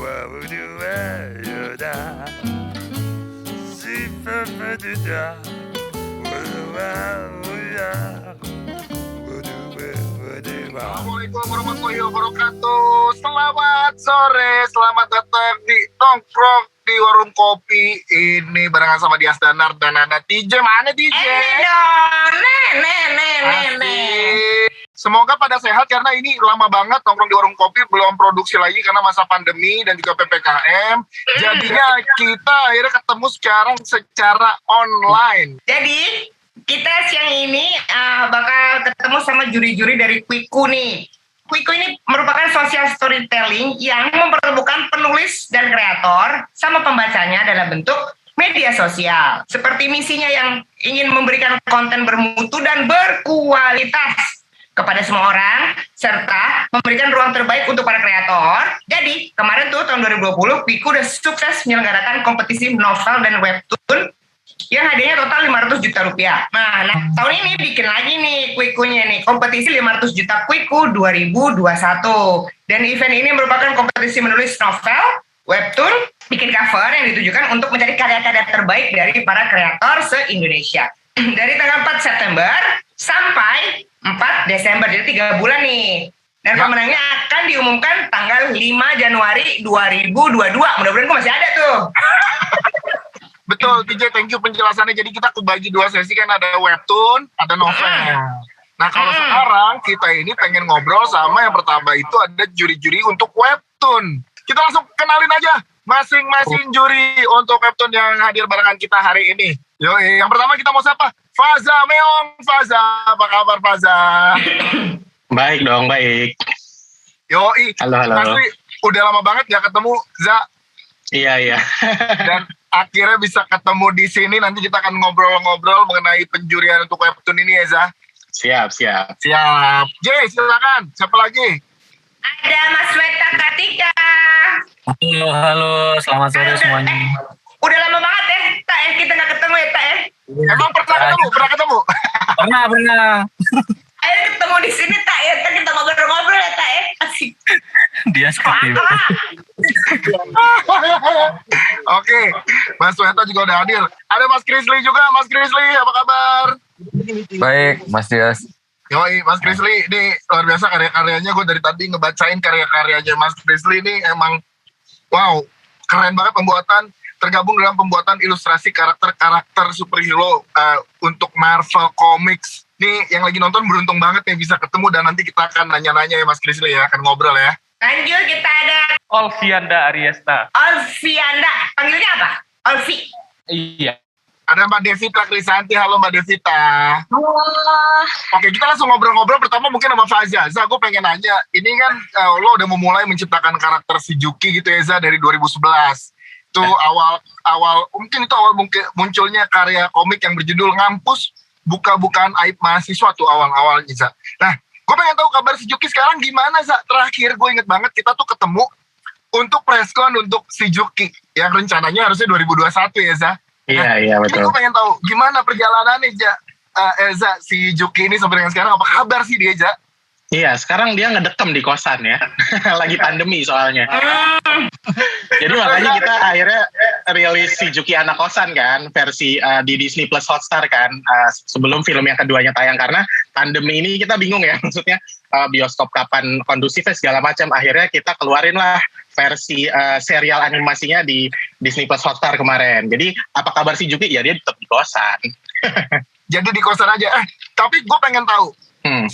Assalamualaikum warahmatullahi wabarakatuh. Selamat sore, selamat datang di Nongkrong di Warung Kopi. Ini barengan sama Dias Danar dan Nana DJ. Mana DJ? Asik. Semoga pada sehat karena ini lama banget Nongkrong di Warung Kopi belum produksi lagi karena masa pandemi dan juga PPKM. Jadinya kita akhirnya ketemu sekarang secara online. Jadi kita siang ini bakal ketemu sama juri-juri dari Quiku nih. Quiku ini merupakan social storytelling yang mempertemukan penulis dan kreator sama pembacanya dalam bentuk media sosial. Seperti misinya yang ingin memberikan konten bermutu dan berkualitas kepada semua orang, serta memberikan ruang terbaik untuk para kreator. Jadi, kemarin tuh tahun 2020, Quiku udah sukses menyelenggarakan kompetisi novel dan webtoon yang hadiahnya total 500 juta rupiah. Nah, tahun ini bikin lagi nih Quikunya nih, kompetisi 500 juta Quiku 2021. Dan event ini merupakan kompetisi menulis novel, webtoon, bikin cover yang ditujukan untuk mencari karya-karya terbaik dari para kreator se-Indonesia. Dari tanggal 4 September sampai 4 Desember, jadi 3 bulan nih. Dan pemenangnya akan diumumkan tanggal 5 Januari 2022. Mudah-mudahan gue masih ada tuh. Betul, DJ, thank you penjelasannya. Jadi kita kebagi 2 sesi kan, ada webtoon, ada novel. Nah kalau sekarang kita ini pengen ngobrol sama yang pertama itu ada juri-juri untuk webtoon. Kita langsung kenalin aja masing-masing juri untuk webtoon yang hadir barengan kita hari ini. Yoi, yang pertama kita mau siapa? Faza Meong. Faza, apa kabar Faza? Baik dong, baik. Yoi, halo. Asli, udah lama banget gak ketemu, Za. Iya. Dan akhirnya bisa ketemu di sini. Nanti kita akan ngobrol-ngobrol mengenai penjurian untuk webtoon ini ya, Za. Siap. Jay, silakan. Siapa lagi? Ada Mas Weta Katika. Halo, selamat sore semuanya. Udah lama banget ya, Tak ya, kita gak ketemu ya, Tak ya. Emang pernah ketemu? Pernah. Ayo ketemu di sini, Tak ya. Kita ngobrol-ngobrol ya, Tak ya. Asik. Dia seperti itu. Oke, Mas Weta juga udah hadir. Ada Mas Krisli juga. Mas Krisli, apa kabar? Baik, Mas Dias. Yoi, Mas Krisli ini luar biasa karya-karyanya. Gue dari tadi ngebacain karya-karyanya Mas Krisli ini emang wow, keren banget pembuatan. Tergabung dalam pembuatan ilustrasi karakter-karakter superhero untuk Marvel Comics. Nih yang lagi nonton beruntung banget ya bisa ketemu dan nanti kita akan nanya-nanya ya Mas Krisli ya, akan ngobrol ya. Lanjut kita ada Olvianda Ariesta. Olvianda. Panggilnya apa? Olvi. Iya. Ada Mbak Devita Krisanti. Halo Mbak Devita. Halo. Oke, kita langsung ngobrol-ngobrol. Pertama mungkin sama Faza. Za, gue pengen nanya. Ini kan lo udah memulai menciptakan karakter si Juki gitu ya, Za, dari 2011. Itu awal mungkin munculnya karya komik yang berjudul Ngampus Buka-bukaan Aib Mahasiswa tuh awal-awalnya, Za. Nah, gue pengen tahu kabar si Juki sekarang gimana, Za. Terakhir gue inget banget kita tuh ketemu untuk preskon untuk si Juki yang rencananya harusnya 2021 ya, Za. Iya, betul. Gue pengen tahu gimana perjalanannya, Za, si Juki ini sampai dengan sekarang, apa kabar sih dia, Ja? Iya, sekarang dia ngedekem di kosan ya. Lagi pandemi soalnya. Jadi makanya kita akhirnya rilis si Juki Anak Kosan kan, versi di Disney Plus Hotstar kan, sebelum film yang keduanya tayang. Karena pandemi ini kita bingung ya, maksudnya bioskop kapan kondusifnya segala macam. Akhirnya kita keluarin lah versi serial animasinya di Disney Plus Hotstar kemarin. Jadi apa kabar si Juki? Ya dia tetap di kosan. Jadi di kosan aja. Tapi gue pengen tahu,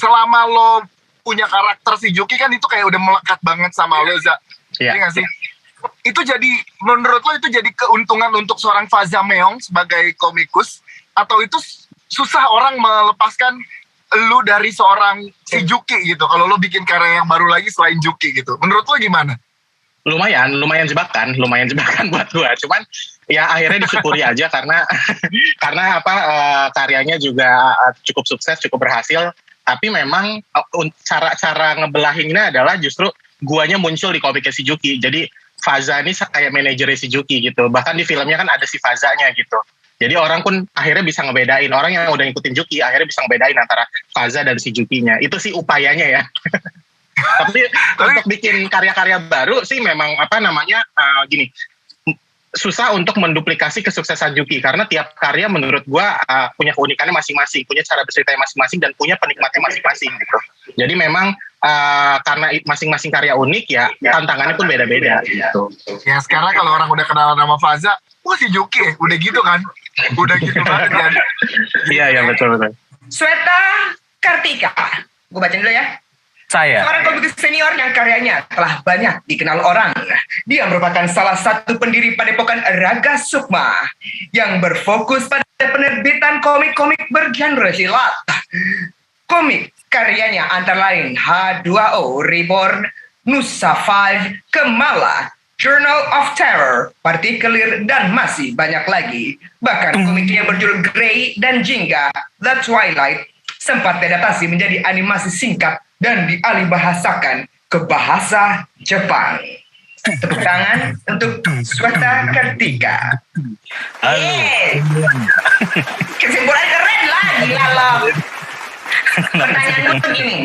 selama lo punya karakter si Juki kan itu kayak udah melekat banget sama lo, Za. Iya gak sih? Itu jadi, menurut lo itu jadi keuntungan untuk seorang Faza Meong sebagai komikus, atau itu susah orang melepaskan lo dari seorang si Juki gitu, kalau lo bikin karya yang baru lagi selain Juki gitu. Menurut lo gimana? Lumayan jebakan buat gua. Cuman ya akhirnya disyukuri aja karena karyanya juga cukup sukses, cukup berhasil. Tapi memang cara ngebelahinnya adalah justru guanya muncul di komiknya si Juki. Jadi Faza ini kayak manajernya si Juki gitu. Bahkan di filmnya kan ada si Fazanya gitu. Jadi orang pun akhirnya bisa ngebedain. Orang yang udah ngikutin Juki akhirnya bisa ngebedain antara Faza dan si Jukinya. Itu sih upayanya ya. Tapi untuk bikin karya-karya baru sih memang gini, susah untuk menduplikasi kesuksesan Juki karena tiap karya menurut gua punya keunikannya masing-masing, punya cara berceritanya masing-masing dan punya penikmatnya masing-masing gitu. Jadi memang karena masing-masing karya unik ya tantangannya pun beda-beda gitu. Ya sekarang kalau orang udah kenal nama Faza, wah si Juki ya, udah gitu kan. Udah gitu banget kan. Iya betul. Sweta Kartika. Gue bacain dulu ya. Saya. Seorang komikus senior yang karyanya telah banyak dikenal orang. Dia merupakan salah satu pendiri Padepokan Raga Sukma yang berfokus pada penerbitan komik-komik bergenre silat. Komik karyanya antara lain H2O Reborn, Nusa 5, Kemala, Journal of Terror, Partikelir, dan masih banyak lagi. Bahkan komiknya yang berjudul Grey dan Jingga, The Twilight, sempat diadaptasi menjadi animasi singkat dan dialihbahasakan ke bahasa Jepang. Tepuk tangan untuk Sweta Kartika. Kesimpulan keren lah, gila loh. Pertanyaan gue begini.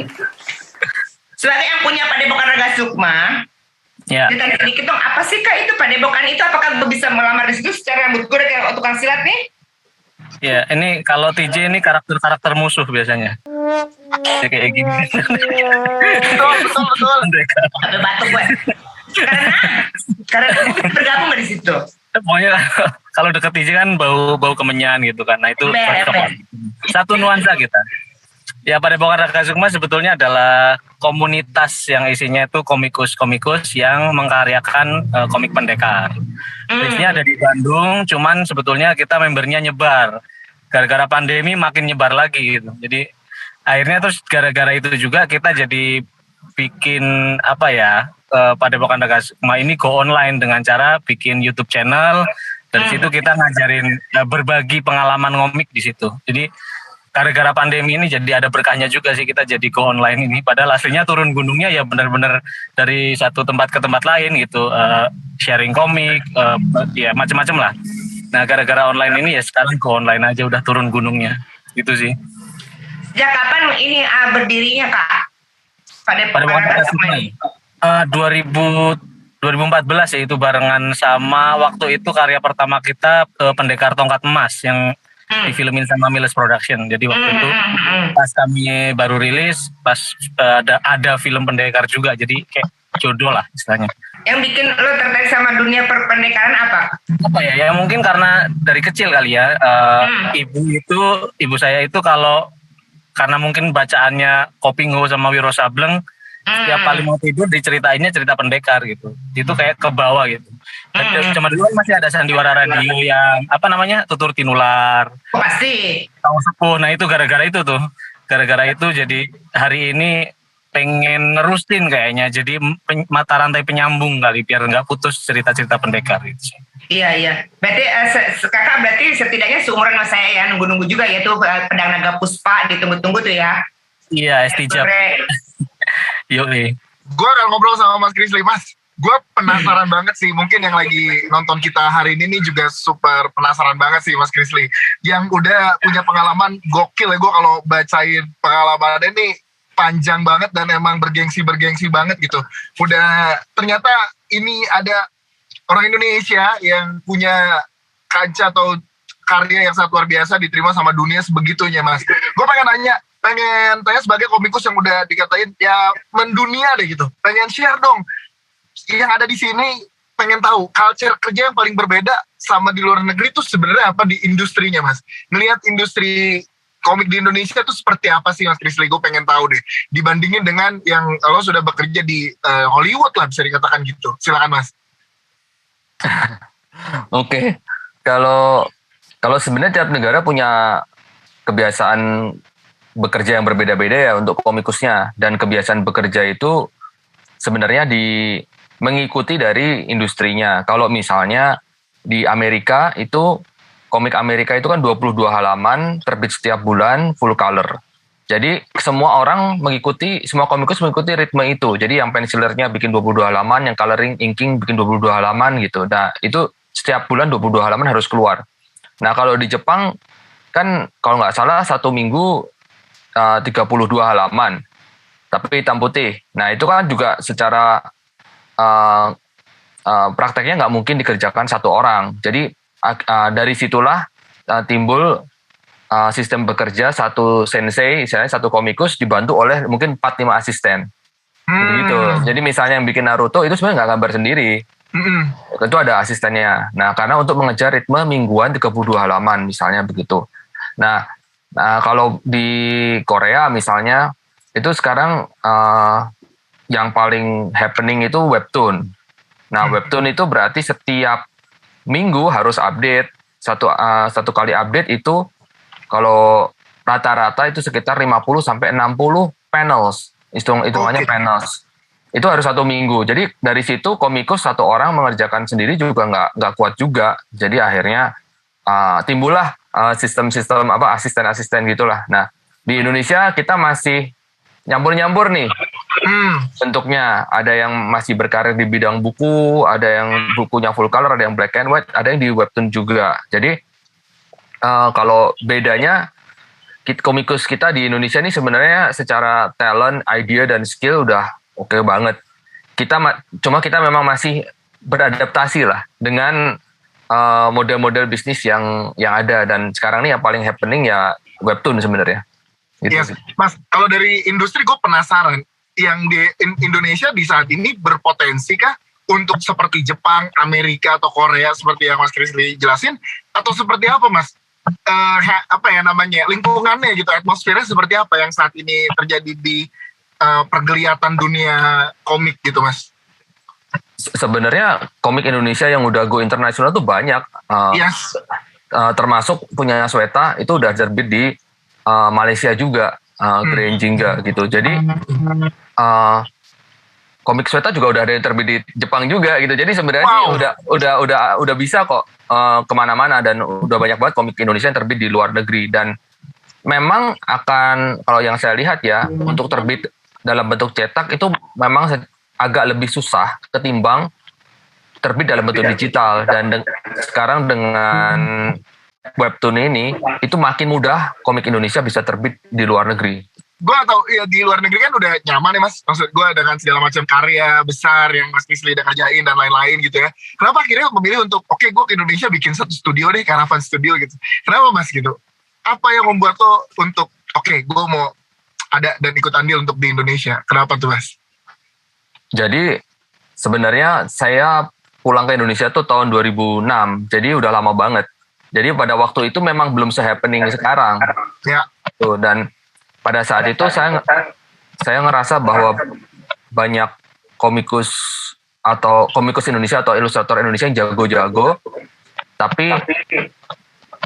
Sebagai yang punya Padepokan Raga Sukma, Ya. ditanya sedikit dong, apa sih Kak itu Padepokan itu? Apakah bisa melamar di situ secara rambut gue kayak tukang silat nih? Ya, ini kalau TJ ini karakter musuh biasanya. Ya, kayak gini. Betul. Sampai batuk gue. Karena gue bergabung nggak di situ. Pokoknya kalau deket TJ kan bau kemenyan gitu kan. Nah itu satu nuansa kita. Ya Padepokan Raga Sukma sebetulnya adalah komunitas yang isinya itu komikus yang mengkaryakan komik pendekar. Biasanya ada di Bandung, cuman sebetulnya kita membernya nyebar. Gara-gara pandemi makin nyebar lagi gitu. Jadi akhirnya terus gara-gara itu juga kita jadi bikin Padepokan Raga Sukma ini go online dengan cara bikin YouTube channel. Dari situ kita ngajarin berbagi pengalaman ngomik di situ. Jadi gara-gara pandemi ini jadi ada berkahnya juga sih kita jadi go online ini. Padahal aslinya turun gunungnya ya benar-benar dari satu tempat ke tempat lain gitu, sharing komik, ya macam-macam lah. Nah gara-gara online ini ya sekarang go online aja udah turun gunungnya, gitu sih. Sejak kapan ini berdirinya Kak? Padepokan Raga Sukma 2014 ya, itu barengan sama waktu itu karya pertama kita Pendekar Tongkat Emas yang difilmin sama Miles Production. Jadi waktu itu pas kami baru rilis, pas ada film pendekar juga, jadi kayak jodoh lah istilahnya. Yang bikin lo tertarik sama dunia perpendekaran apa? Apa ya? Ya mungkin karena dari kecil kali ya. Ibu saya itu karena mungkin bacaannya Kopingho sama Wiro Sableng, setiap kali mau tidur diceritainnya cerita pendekar gitu. Itu kayak ke bawah gitu. Cuma dulu masih ada sandiwara radio yang Tutur Tinular. Pasti. Tahu Sepuh. Nah itu gara-gara itu tuh. Gara-gara itu jadi hari ini pengen nerusin kayaknya. Jadi mata rantai penyambung kali biar nggak putus cerita-cerita pendekar gitu. Iya. Berarti kakak setidaknya seumuran sama saya ya, nunggu-nunggu juga ya tuh Pedang Naga Puspa ditunggu-tunggu tuh ya. Iya, Estijab. Yoi. Gue akan ngobrol sama Mas Krisli. Mas, gue penasaran banget sih. Mungkin yang lagi nonton kita hari ini nih juga super penasaran banget sih Mas Krisli. Yang udah punya pengalaman gokil ya. Gue kalau bacain pengalamannya nih panjang banget dan emang bergengsi banget gitu. Udah ternyata ini ada orang Indonesia yang punya kaca atau karya yang sangat luar biasa diterima sama dunia sebegitunya Mas. Gue pengen tanya sebagai komikus yang udah dikatain ya mendunia deh gitu. Pengen share dong yang ada di sini, pengen tahu culture kerja yang paling berbeda sama di luar negeri itu sebenarnya apa di industrinya Mas. Ngelihat industri komik di Indonesia itu seperti apa sih Mas Krisli? Gue pengen tahu deh. Dibandingin dengan yang lo sudah bekerja di Hollywood lah bisa dikatakan gitu. Silakan Mas. Oke. Kalau sebenarnya tiap negara punya kebiasaan bekerja yang berbeda-beda ya untuk komikusnya, dan kebiasaan bekerja itu sebenarnya mengikuti dari industrinya. Kalau misalnya di Amerika itu komik Amerika itu kan 22 halaman terbit setiap bulan full color. Jadi semua komikus mengikuti ritme itu. Jadi yang pencilernya bikin 22 halaman, yang coloring inking bikin 22 halaman gitu. Nah, itu setiap bulan 22 halaman harus keluar. Nah, kalau di Jepang kan kalau nggak salah satu minggu 32 halaman. tapi hitam putih. Nah itu kan juga secara prakteknya nggak mungkin dikerjakan satu orang. Jadi dari situlah timbul sistem bekerja satu sensei, misalnya satu komikus dibantu oleh mungkin 4-5 asisten. Gitu. Jadi misalnya yang bikin Naruto itu sebenarnya nggak gambar sendiri. Itu ada asistennya. Nah, karena untuk mengejar ritme mingguan 32 halaman misalnya begitu. Nah, kalau di Korea misalnya itu sekarang yang paling happening itu webtoon. Nah, webtoon itu berarti setiap minggu harus update. Satu kali update itu kalau rata-rata itu sekitar 50 sampai 60 panels. Hitungannya panels. Itu harus 1 minggu. Jadi dari situ komikus satu orang mengerjakan sendiri juga nggak kuat juga. Jadi akhirnya timbullah sistem-sistem asisten-asisten gitulah. Nah di Indonesia kita masih nyambur-nyambur nih bentuknya. Ada yang masih berkarir di bidang buku, ada yang bukunya full color, ada yang black and white, ada yang di webtoon juga. Jadi kalau bedanya komikus kita di Indonesia ini sebenarnya secara talent, idea, dan skill udah oke banget. Cuma kita memang masih beradaptasi lah dengan model-model bisnis yang ada. Dan sekarang ini yang paling happening ya webtoon sebenarnya. Gitu. Yes. Mas, kalau dari industri gue penasaran, yang di Indonesia di saat ini berpotensi kah untuk seperti Jepang, Amerika, atau Korea seperti yang Mas Krisli jelasin, atau seperti apa Mas? Lingkungannya gitu, atmosfernya seperti apa yang saat ini terjadi di pergeliatan dunia komik gitu Mas? Sebenarnya komik Indonesia yang udah go internasional tuh banyak. Yes. Termasuk punya Sweta itu udah terbit di Malaysia juga, Grand Jingga gitu. Jadi komik Sweta juga udah ada yang terbit di Jepang juga gitu. Jadi sebenarnya udah bisa kok kemana-mana, dan udah banyak banget komik Indonesia yang terbit di luar negeri. Dan memang akan, kalau yang saya lihat ya, untuk terbit dalam bentuk cetak itu memang agak lebih susah ketimbang terbit dalam bentuk digital. Dan sekarang dengan webtoon ini itu makin mudah komik Indonesia bisa terbit di luar negeri. Gue atau ya di luar negeri kan udah nyaman ya Mas, maksud gue dengan segala macam karya besar yang Mas Krisli udah kerjain dan lain-lain gitu ya. Kenapa akhirnya memilih untuk oke, gue ke Indonesia bikin satu studio deh, Caravan Studio gitu. Kenapa Mas gitu? Apa yang membuat lo untuk oke, gue mau ada dan ikut andil untuk di Indonesia? Kenapa tuh Mas? Jadi sebenarnya saya pulang ke Indonesia tuh tahun 2006, jadi udah lama banget. Jadi pada waktu itu memang belum se-happening sekarang. Ya. Tuh, dan pada saat itu saya ngerasa bahwa banyak komikus Indonesia atau ilustrator Indonesia yang jago-jago, tapi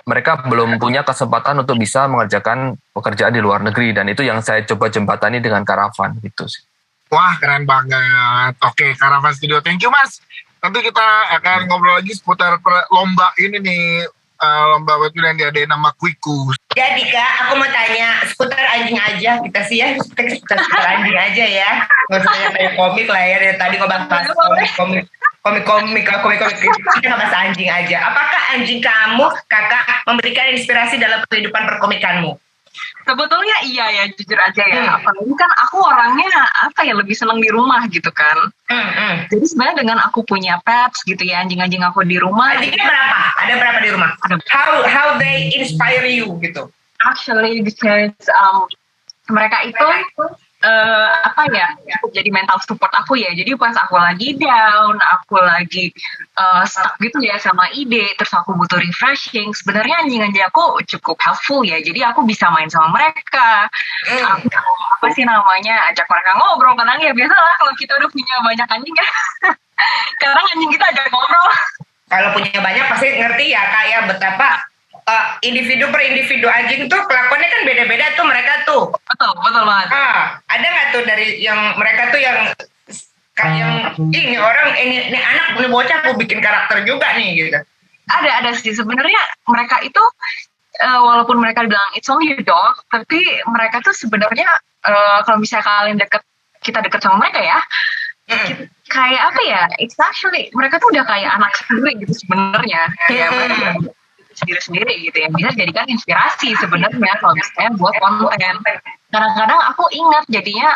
mereka belum punya kesempatan untuk bisa mengerjakan pekerjaan di luar negeri, dan itu yang saya coba jembatani dengan Caravan gitu sih. Wah, keren banget. Oke, Caravan Studio. Thank you Mas. Nanti kita akan ngobrol lagi seputar lomba ini nih, lomba webtoon yang diadain nama Kwiku. Jadi Kak, aku mau tanya seputar anjing aja kita sih ya, seputar anjing aja ya. Nggak usah tanya komik lah ya, dari tadi nggak bahas komik kita nggak bahas anjing aja. Apakah anjing kamu, Kakak, memberikan inspirasi dalam kehidupan perkomikanmu? Sebetulnya iya ya, jujur aja ya. Apalagi kan aku orangnya lebih seneng di rumah gitu kan. Jadi sebenarnya dengan aku punya pets gitu ya, anjing-anjing aku di rumah. Anjingnya berapa? Ada berapa di rumah? How they inspire you gitu? Actually because mereka itu cukup jadi mental support aku ya. Jadi pas aku lagi down, aku lagi stuck gitu ya sama ide, terus aku butuh refreshing, sebenarnya anjing-anjing aku cukup helpful ya. Jadi aku bisa main sama mereka, ajak mereka ngobrol. Kadang ya biasa lah kalau kita udah punya banyak anjing ya. Kadang anjing kita ajak ngobrol. Kalau punya banyak pasti ngerti ya Kak ya, betapa individu per individu anjing tuh kelakuannya kan beda-beda tuh mereka tuh. Betul banget. Ada nggak tuh dari yang mereka tuh yang ini anak punya bocah aku bikin karakter juga nih gitu. Ada sih sebenarnya mereka itu walaupun mereka bilang it's only a dog, tapi mereka tuh sebenarnya kalau misalnya kita deket sama mereka ya, kayak apa ya? It's actually mereka tuh udah kayak anak sendiri gitu sebenarnya. Kayak sendiri-sendiri gitu ya, bisa jadikan inspirasi sebenarnya kalau misalnya buat konten. kadang-kadang aku ingat jadinya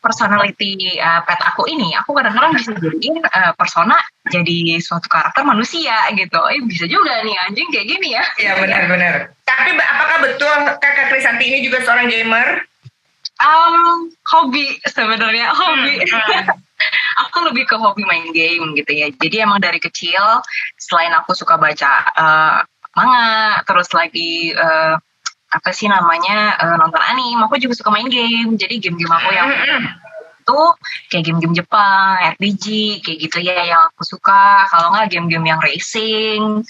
personality pet aku ini, aku kadang-kadang bisa jadiin persona jadi suatu karakter manusia gitu. Bisa juga nih anjing kayak gini ya. Iya benar-benar. Tapi apakah betul Kakak Krisanti ini juga seorang gamer? Hobi sebenarnya, hobi. Aku lebih ke hobi main game gitu ya. Jadi emang dari kecil, selain aku suka baca manga, terus lagi nonton anime, aku juga suka main game. Jadi game-game aku yang itu kayak game-game Jepang, RPG, kayak gitu ya yang aku suka. Kalau nggak game-game yang racing,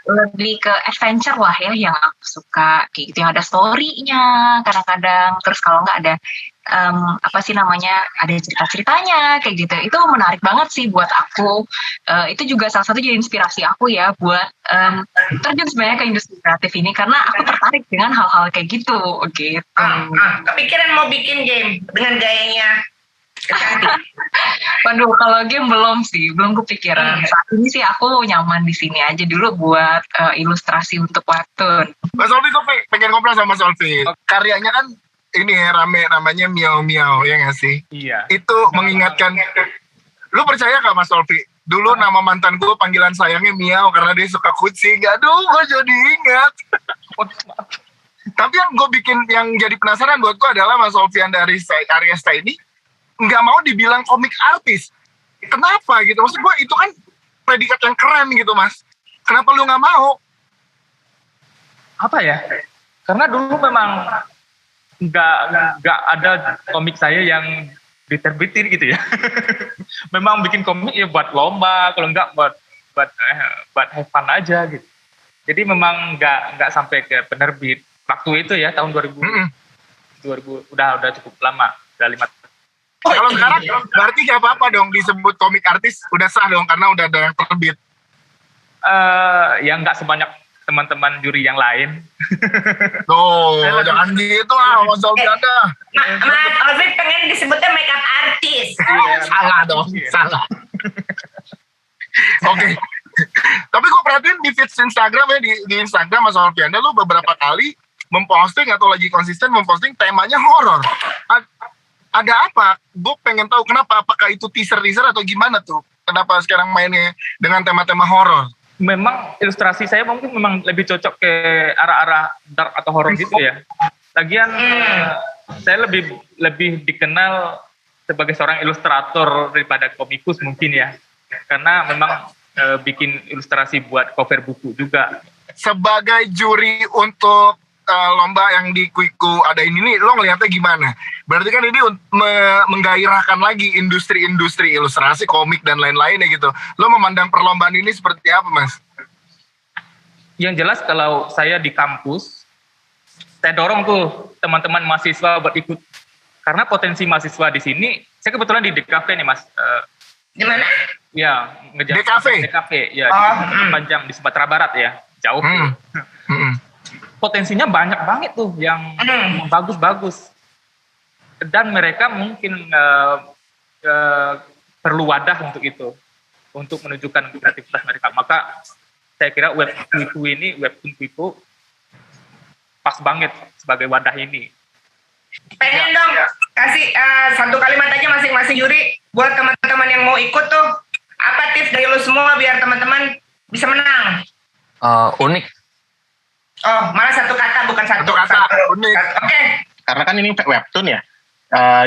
lebih ke adventure lah ya yang aku suka. Kayak gitu yang ada story-nya kadang-kadang. Terus kalau nggak ada ada cerita-ceritanya kayak gitu. Itu menarik banget sih buat aku. Itu juga salah satu jadi inspirasi aku ya buat terjun sebenarnya ke industri kreatif ini karena aku tertarik dengan hal-hal kayak gitu. Kepikiran mau bikin game dengan gayanya Krisanti? Waduh, kalau game belum kepikiran. Saat ini sih aku nyaman di sini aja dulu buat ilustrasi untuk webtoon. Mas Olvi, gue pengen ngobrol sama Mas Olvi. Karyanya kan ini ya rame, namanya Miao Miao, ya nggak sih? Iya. Itu mengingatkan, lu percaya gak Mas Olvi? Dulu nama mantan gue panggilan sayangnya Miao karena dia suka kucing. Aduh, gue jadi ingat. Tapi yang jadi penasaran buat gue adalah Mas Olvian dari Ariesta ini nggak mau dibilang komik artis. Kenapa gitu? Maksud gue itu kan predikat yang keren gitu, Mas. Kenapa lu nggak mau? Apa ya? Karena dulu memang nggak ada komik saya yang diterbitin gitu ya. Memang bikin komik ya buat lomba, kalau nggak buat have fun aja gitu. Jadi memang nggak sampai ke penerbit. Waktu itu ya tahun 2000 udah cukup lama, udah 5 tahun. Kalau sekarang berarti nggak apa-apa dong disebut komik artis, udah sah dong karena udah ada yang terbit. Ya nggak sebanyak teman-teman juri yang lain. Jangan gitu lah, Mas Olvi ada. Mas Olvi pengen disebutnya makeup artist. Salah dong, salah. Oke. Tapi gue perhatiin di feeds Instagram ya, di Instagram Mas Olvi Anda lu beberapa kali memposting atau lagi konsisten memposting temanya horor. Ada apa? Gue pengen tahu kenapa, apakah itu teaser atau gimana tuh? Kenapa sekarang mainnya dengan tema-tema horor? Memang ilustrasi saya mungkin memang lebih cocok ke arah-arah dark atau horor gitu ya. Lagian saya lebih dikenal sebagai seorang ilustrator daripada komikus mungkin ya. Karena memang bikin ilustrasi buat cover buku juga. Sebagai juri untuk lomba yang di Kwiku ada ini nih, lo ngeliatnya gimana? Berarti kan ini menggairahkan lagi industri-industri ilustrasi, komik dan lain-lainnya gitu. Lo memandang perlombaan ini seperti apa, Mas? Yang jelas kalau saya di kampus, saya dorong tuh teman-teman mahasiswa buat ikut. Karena potensi mahasiswa di sini, saya kebetulan di DKV nih, Mas. Di mana? Ya, ngejar DKV, ya, di Panjang di Sumatera Barat ya, jauh. Potensinya banyak banget tuh yang bagus-bagus. Dan mereka mungkin perlu wadah untuk itu, untuk menunjukkan kreativitas mereka. Maka saya kira webtoon Kwiku pas banget sebagai wadah ini. Pengen dong kasih satu kalimat aja masing-masing juri buat teman-teman yang mau ikut tuh. Apa tips dari lu semua biar teman-teman bisa menang? Unik. Oh, malah satu kata bukan satu kata. Unik. Oke. Karena kan ini webtoon ya.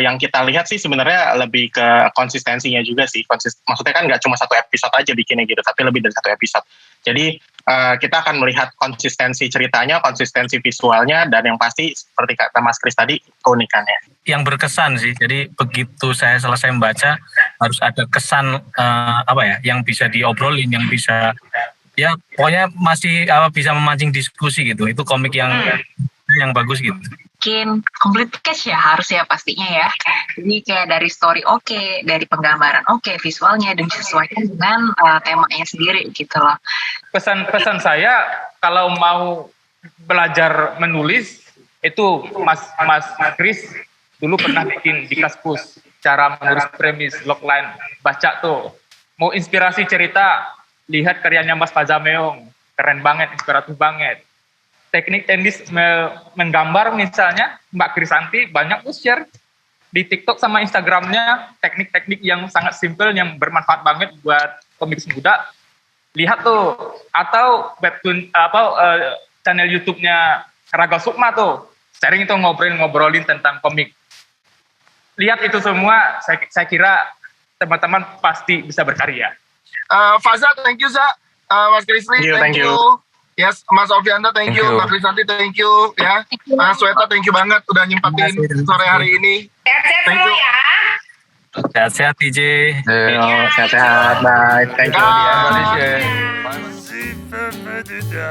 Yang kita lihat sih sebenarnya lebih ke konsistensinya juga sih. Maksudnya kan nggak cuma satu episode aja bikinnya gitu, tapi lebih dari satu episode. Jadi kita akan melihat konsistensi ceritanya, konsistensi visualnya, dan yang pasti seperti kata Mas Kris tadi, keunikannya. Yang berkesan sih. Jadi begitu saya selesai membaca harus ada kesan yang bisa diobrolin, yang bisa ya pokoknya masih bisa memancing diskusi gitu. Itu komik yang bagus gitu. Bikin complete package ya harus ya pastinya ya. Jadi kayak dari story oke, dari penggambaran oke, visualnya dan disesuaikan dengan temanya sendiri gitu loh. Pesan saya kalau mau belajar menulis itu Mas Kris dulu pernah bikin di Kaskus cara menulis premis, logline, baca tuh. Mau inspirasi cerita, lihat karyanya Mas Pazameong, keren banget, inspiratif banget. teknik-teknis menggambar misalnya, Mbak Krisanti banyak tuh share di TikTok sama Instagramnya teknik-teknik yang sangat simpel yang bermanfaat banget buat komikus muda. Lihat tuh, atau webtoon channel YouTube-nya Raga Sukma tuh, sharing itu ngobrolin tentang komik. Lihat itu semua, saya kira teman-teman pasti bisa berkarya. Faza, thank you Za. Mas Krisli, thank you. Yes, Mas Ovianda, thank you. Mbak Krisanti, thank you. Ya, Mas Sweta, thank you banget udah nyempatin sore hari ini. Sehat-sehat Thank semua you. ya. Sehat-sehat TJ. Sehat-sehat, bye. Thank you. Bye. Malaysia. masih berbeda.